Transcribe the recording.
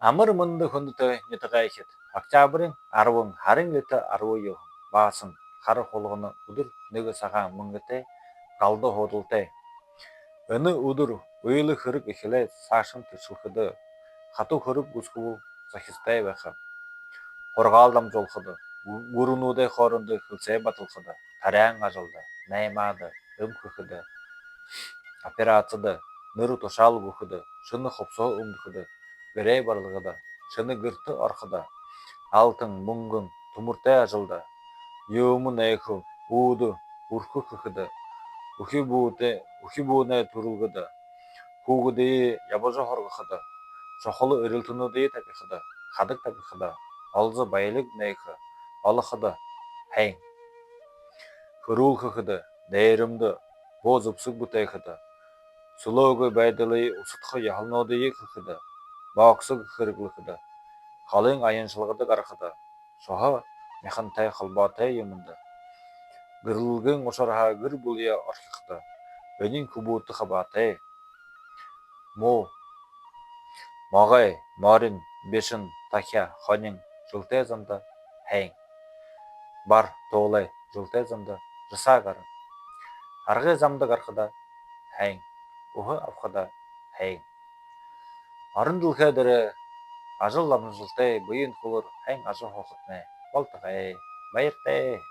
Амар мөндөг хөндөй нэтгайхэд октябрын 10 харын лит 10 баасан хар хулгана өдөр нэг цагаан мөнгөтэй галда худалтай. Өнө өдөр уйлах хэрэг эхлээд цаашин төсөлөхөд хатуу хэрэг үсгүү захистай байха. Хургаал дамжуулахад гүрнүүдээ хоорондоо хөлсөө баталхад тарайн ажалда наймаад өмхөхөд операцад нэр тушаал өгөхөд шөнө ховсоо өмдөхөд гэрээ барлагад шөнө гэрт ороход алтан мөнгөн төмөртэй ажилда юм нээх үүд өрхөхөд өхи бүүнэ төрүүлгөд хүүгдээ ябаж хоргоход чохол өрөлтөнүүдээ тагихад хадаг тагихад олз баялаг нээх олоход хайн хөрөөлхөхөд нээремд бууз өвсөг бүтээхэд Сулоогой байдлыг усадах ялнуудыг хөөхөд боксог хэрэглэхэд холын аяншлагад гарахад шохоо механтай холбоотой юмд гэрлэлгэн ушархаа гэр бүлээ орхиход өнийн хүбүүтэх баатай мо могой морин бишин тахя хонин жылтэй замда хайн бар туулай жылтэй замда рсагар аргын замда гарахад хайн өхө авахад хайн орон дэлхий дээр ажил амжилттай буян хөлөр хайн ажил хоохот нэ болтгай баяртай